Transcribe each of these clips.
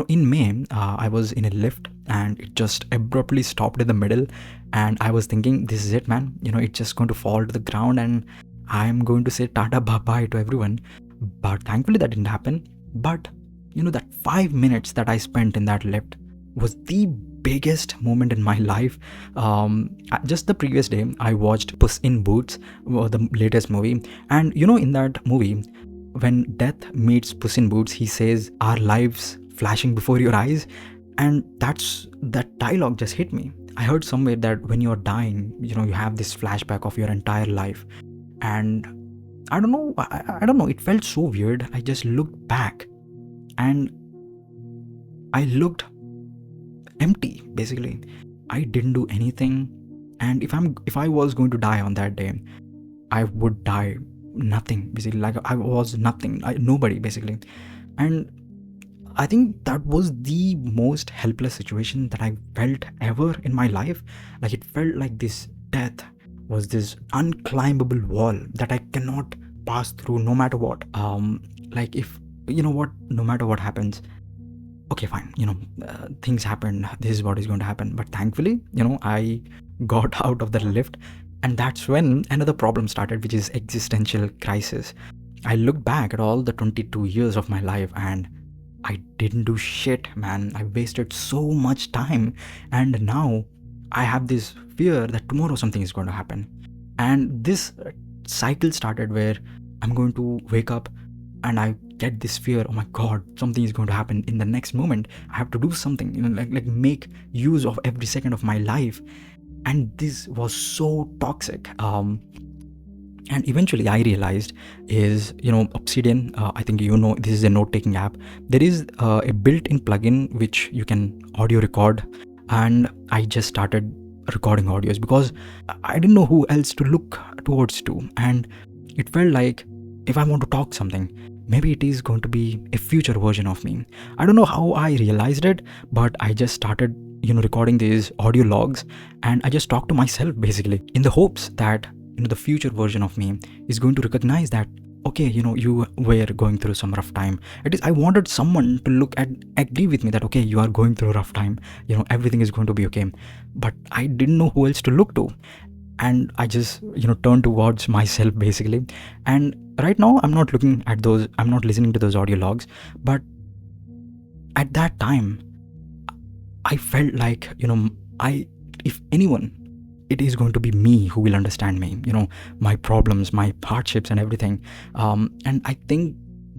in May, I was in a lift and it just abruptly stopped in the middle. And I was thinking, this is it, man. It's just going to fall to the ground and I'm going to say tata bye-bye to everyone. But thankfully that didn't happen. But, that 5 minutes that I spent in that lift was the biggest moment in my life. Just the previous day, I watched Puss in Boots, the latest movie. And, in that movie, when Death meets Puss in Boots, he says, our lives flashing before your eyes. And that dialogue just hit me. I heard somewhere that when you're dying, you have this flashback of your entire life. And I don't know, I don't know, it felt so weird. I just looked back and I looked empty, basically. I didn't do anything. And if I was going to die on that day, I would die nothing, basically. Like I was nothing, nobody, basically. And I think that was the most helpless situation that I felt ever in my life. Like it felt like this death was this unclimbable wall that I cannot pass through no matter what. Like if, no matter what happens, okay, fine, things happen, this is what is going to happen. But thankfully, I got out of the lift, and that's when another problem started, which is existential crisis. I looked back at all the 22 years of my life and I didn't do shit, man. I wasted so much time, and now I have this fear that tomorrow something is going to happen. And this cycle started where I'm going to wake up and I get this fear, oh my god, something is going to happen in the next moment. I have to do something, like make use of every second of my life. And this was so toxic. And eventually I realized is, Obsidian, I think this is a note-taking app. There is a built-in plugin which you can audio record, and I just started recording audios because I didn't know who else to look towards to. And it felt like if I want to talk something, maybe it is going to be a future version of me. I don't know how I realized it, but I just started, recording these audio logs, and I just talked to myself, basically, in the hopes that the future version of me is going to recognize that, okay, you were going through some rough time. It is, I wanted someone to look at, agree with me that, okay, you are going through a rough time, everything is going to be okay. But I didn't know who else to look to. And I just, turned towards myself, basically. And right now, I'm not listening to those audio logs. But at that time, I felt like, if anyone, it is going to be me who will understand me, my problems, my hardships and everything. And I think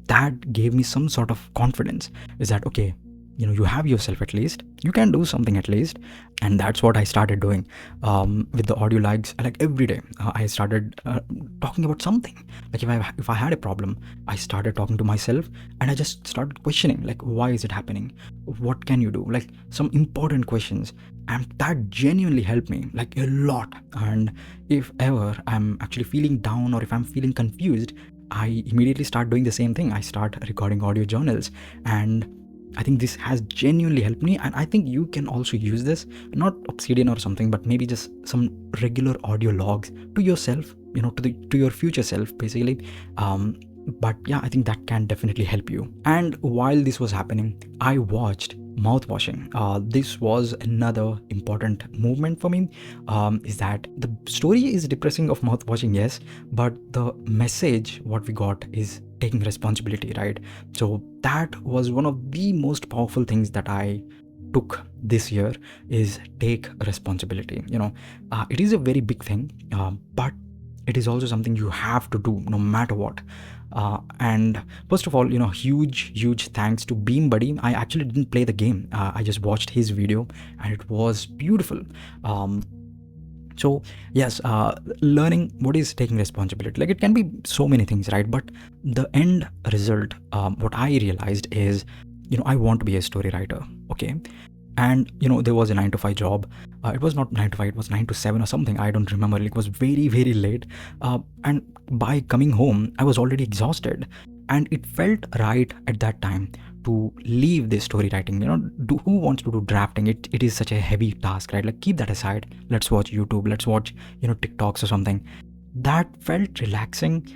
that gave me some sort of confidence, is that, okay, you have yourself, at least you can do something at least. And that's what I started doing with the audio logs. Like every day I started talking about something. Like if I had a problem, I started talking to myself, and I just started questioning, like, why is it happening, what can you do, like some important questions. And that genuinely helped me, like, a lot. And if ever I'm actually feeling down or if I'm feeling confused, I immediately start doing the same thing. I start recording audio journals, and I think this has genuinely helped me. And I think you can also use this, not Obsidian or something, but maybe just some regular audio logs to yourself, to your future self, basically. But yeah, I think that can definitely help you. And while this was happening, I watched Mouthwashing. This was another important movement for me. Is that the story is depressing of mouthwashing, yes, but the message what we got is taking responsibility, right? So that was one of the most powerful things that I took this year, is take responsibility. It is a very big thing, but it is also something you have to do no matter what. And first of all, huge thanks to Beam Buddy. I actually didn't play the game. I just watched his video and it was beautiful. So yes, learning what is taking responsibility, like it can be so many things, right? But the end result, what I realized is, I want to be a story writer, okay? And there was a 9-to-5 job. It was not 9 to 5, it was 9 to 7 or something, I don't remember. It was very, very late, and by coming home I was already exhausted, and it felt right at that time to leave this story writing. Who wants to do drafting? It is such a heavy task, right? Like, keep that aside, let's watch YouTube, let's watch TikToks or something. That felt relaxing,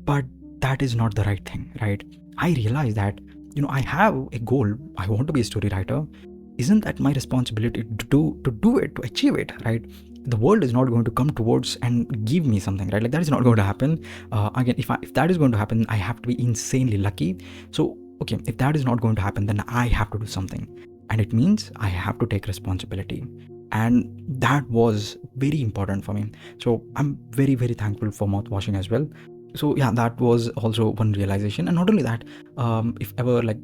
but that is not the right thing, right? I realized that I have a goal. I want to be a story writer. Isn't that my responsibility to do it, to achieve it, right? The world is not going to come towards and give me something, right? Like, that is not going to happen. Again, if that is going to happen, I have to be insanely lucky. So okay, if that is not going to happen, then I have to do something, and it means I have to take responsibility. And that was very important for me. So I'm very, very thankful for mouthwashing as well. So yeah, that was also one realization. And not only that, if ever, like,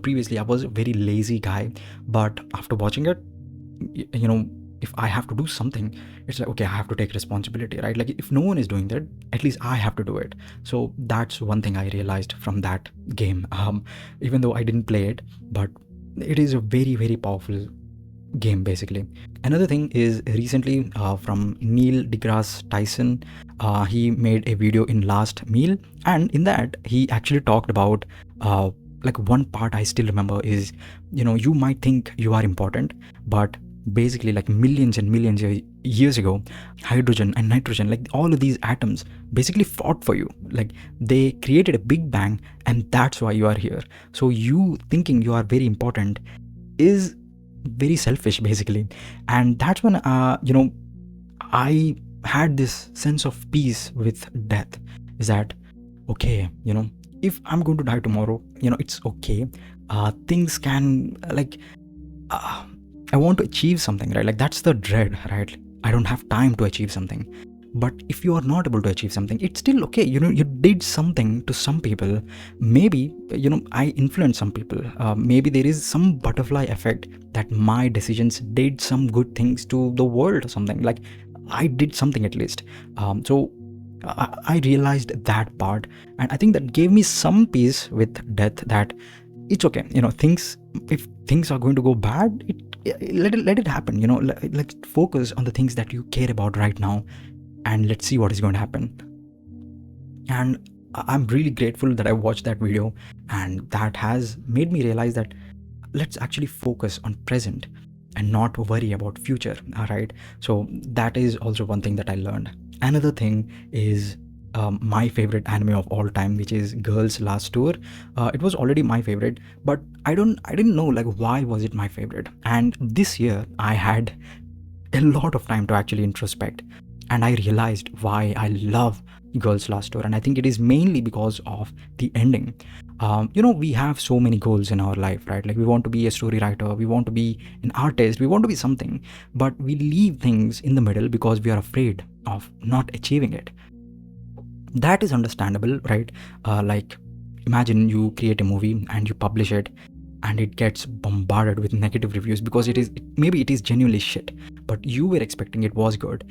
previously I was a very lazy guy, but after watching it, if I have to do something, it's like, okay, I have to take responsibility, right? Like, if no one is doing that, at least I have to do it. So that's one thing I realized from that game. Even though I didn't play it, but it is a very, very powerful game, basically. Another thing is, recently, from Neil deGrasse Tyson, he made a video in Last Meal, and in that he actually talked about, like, one part I still remember is, you might think you are important, but basically, like, millions and millions of years ago, hydrogen and nitrogen, like, all of these atoms basically fought for you. Like, they created a big bang, and that's why you are here. So you thinking you are very important is very selfish, basically. And that's when I had this sense of peace with death, is that, okay, if I'm going to die tomorrow, it's okay. Things can, like, I want to achieve something, right? Like, that's the dread, right? I don't have time to achieve something. But if you are not able to achieve something, it's still okay. You did something to some people. Maybe, I influenced some people. Maybe there is some butterfly effect that my decisions did some good things to the world or something. Like, I did something at least. So I realized that part. And I think that gave me some peace with death, that it's okay. If things are going to go bad, let it happen. Let's focus on the things that you care about right now, and let's see what is going to happen. And I'm really grateful that I watched that video, and that has made me realize that let's actually focus on present and not worry about future. All right. So that is also one thing that I learned. Another thing is, my favorite anime of all time, which is Girls Last Tour. It was already my favorite, but I didn't know, like, why was it my favorite. And this year I had a lot of time to actually introspect, and I realized why I love Girls Last Tour. And I think it is mainly because of the ending. We have so many goals in our life, right? Like, we want to be a story writer, we want to be an artist, we want to be something, but we leave things in the middle because we are afraid of not achieving it. That is understandable, right? Like, imagine you create a movie and you publish it, and it gets bombarded with negative reviews because maybe it is genuinely shit, but you were expecting it was good.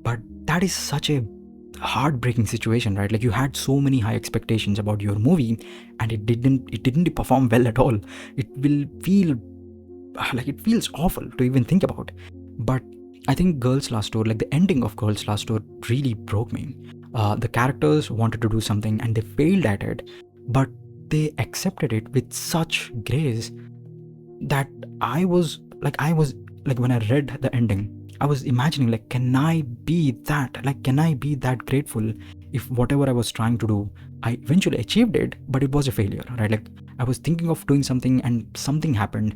But that is such a heartbreaking situation, right? Like, you had so many high expectations about your movie, and it didn't perform well at all. It will feel like, it feels awful to even think about. But I think Girls Last Tour, like, the ending of Girls Last Tour really broke me. The characters wanted to do something and they failed at it, but they accepted it with such grace that I was like, when I read the ending, I was imagining, like, can I be that? Like, can I be that grateful if whatever I was trying to do, I eventually achieved it, but it was a failure, right? Like, I was thinking of doing something and something happened.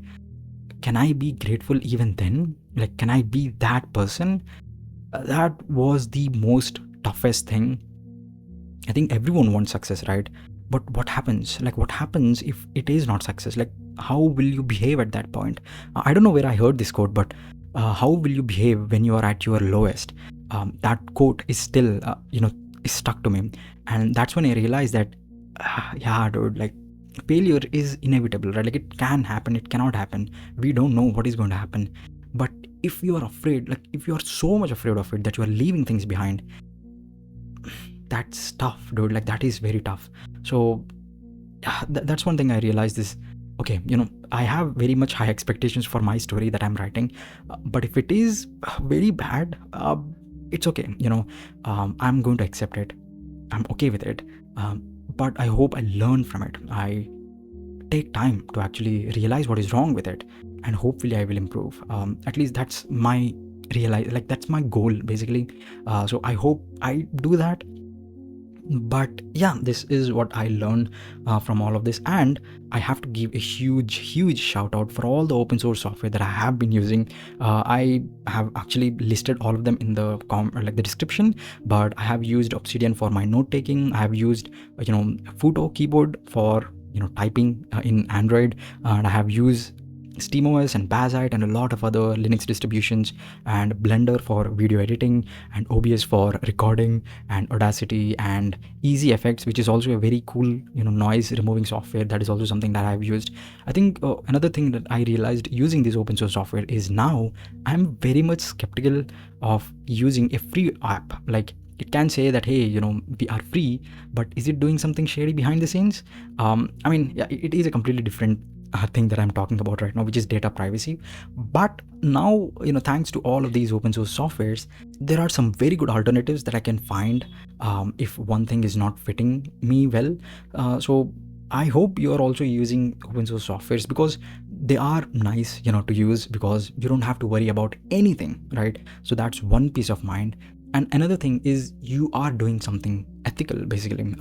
Can I be grateful even then? Like, can I be that person? That was the most toughest thing. I think everyone wants success, right? But what happens? Like, what happens if it is not success? Like, how will you behave at that point? I don't know where I heard this quote, but how will you behave when you are at your lowest? That quote is still, is stuck to me. And that's when I realized that, yeah, dude, like, failure is inevitable, right? Like, it can happen, it cannot happen. We don't know what is going to happen. But if you are afraid, like, if you are so much afraid of it that you are leaving things behind, that's tough, dude. Like, that is very tough. So that's one thing I realized is, okay, I have very much high expectations for my story that I'm writing, but if it is very bad, it's okay. I'm going to accept it. I'm okay with it. But I hope I learn from it. I take time to actually realize what is wrong with it, and hopefully I will improve. At least that's my that's my goal, basically. So I hope I do that. But yeah, this is what I learned from all of this. And I have to give a huge shout out for all the open source software that I have been using. I have actually listed all of them in the the description, but I have used Obsidian for my note taking. I have used Futo keyboard for typing in Android, and I have used SteamOS and Bazite and a lot of other Linux distributions, and Blender for video editing, and OBS for recording, and Audacity and Easy Effects, which is also a very cool noise removing software. That is also something that I've used. I think another thing that I realized using this open source software is now I'm very much skeptical of using a free app. Like, it can say that, hey, we are free, but is it doing something shady behind the scenes? I mean, yeah, it is a completely different thing that I'm talking about right now, which is data privacy. But now, thanks to all of these open source softwares, there are some very good alternatives that I can find if one thing is not fitting me well. So I hope you are also using open source softwares, because they are nice, to use, because you don't have to worry about anything, right? So that's one peace of mind. And another thing is you are doing something ethical, basically.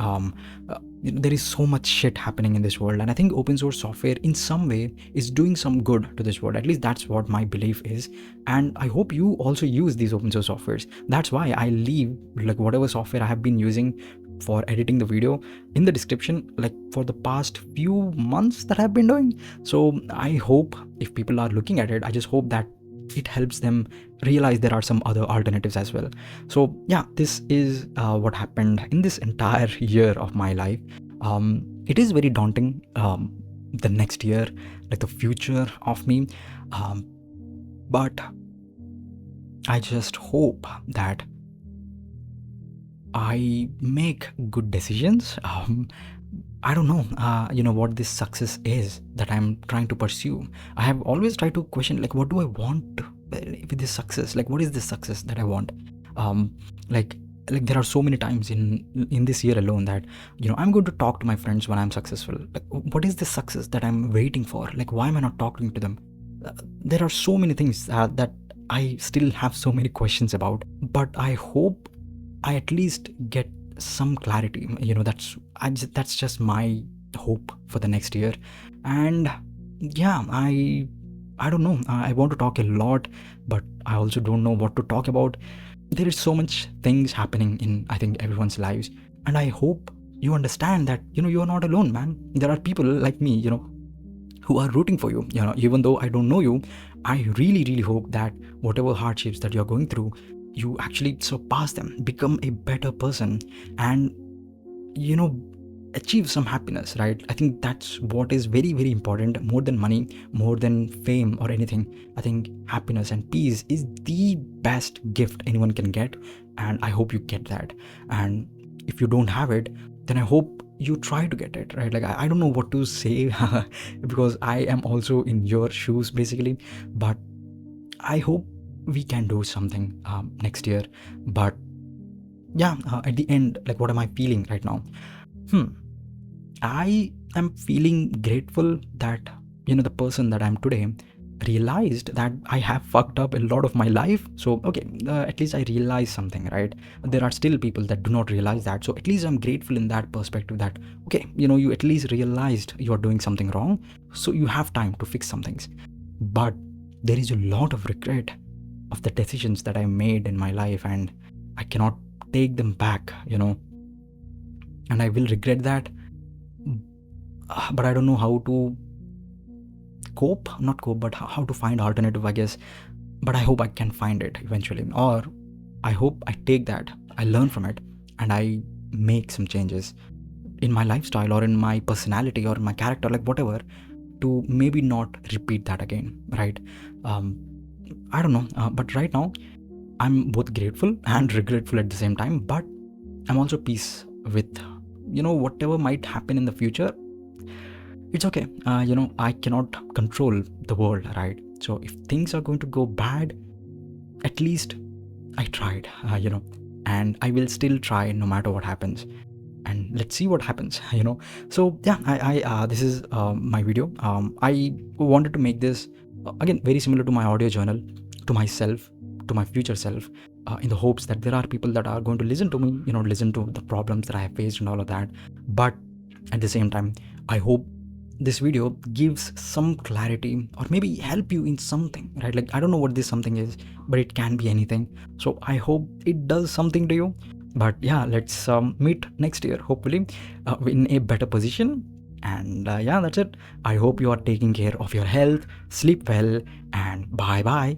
There is so much shit happening in this world, and I think open source software in some way is doing some good to this world. At least that's what my belief is, and I hope you also use these open source softwares. That's why I leave like whatever software I have been using for editing the video in the description, like for the past few months that I've been doing. So I hope if people are looking at it, I just hope that it helps them realize there are some other alternatives as well. So yeah, this is what happened in this entire year of my life. It is very daunting, the next year, like the future of me, but I just hope that I make good decisions. I don't know, what this success is that I'm trying to pursue. I have always tried to question, like, what do I want with this success? Like, what is this success that I want? Like there are so many times in this year alone that I'm going to talk to my friends when I'm successful. Like, what is the success that I'm waiting for? Like, why am I not talking to them? There are so many things that I still have so many questions about, but I hope I at least get some clarity. That's just my hope for the next year. And yeah, I don't know, I want to talk a lot, but I also don't know what to talk about. There is so much things happening in, I think, everyone's lives, and I hope you understand that you are not alone, man. There are people like me, who are rooting for you. Even though I don't know you, I really hope that whatever hardships that you're going through, you actually surpass them, become a better person, and achieve some happiness, right? I think that's what is very important, more than money, more than fame or anything. I think happiness and peace is the best gift anyone can get, and I hope you get that. And if you don't have it, then I hope you try to get it, right? Like, I don't know what to say because I am also in your shoes, basically. But I hope we can do something next year. But yeah, at the end, like, what am I feeling right now? I am feeling grateful that the person that I'm today realized that I have fucked up a lot of my life. So okay, at least I realized something, right? There are still people that do not realize that, so at least I'm grateful in that perspective, that okay, you at least realized you are doing something wrong, so you have time to fix some things. But there is a lot of regret of the decisions that I made in my life, and I cannot take them back, and I will regret that. But I don't know how to not cope, but how to find alternative, I guess. But I hope I can find it eventually, or I hope I take that, I learn from it, and I make some changes in my lifestyle or in my personality or my character, like whatever, to maybe not repeat that again, right? I don't know, but right now I'm both grateful and regretful at the same time, but I'm also peace with whatever might happen in the future. It's okay. I cannot control the world, right? So if things are going to go bad, at least I tried, and I will still try no matter what happens. And let's see what happens, So yeah, I this is my video. I wanted to make this again very similar to my audio journal, to myself, to my future self, in the hopes that there are people that are going to listen to me, listen to the problems that I have faced and all of that. But at the same time, I hope this video gives some clarity or maybe help you in something, right? Like, I don't know what this something is, but it can be anything. So I hope it does something to you. But yeah, let's meet next year, hopefully in a better position. And yeah, that's it. I hope you are taking care of your health, sleep well, and bye bye.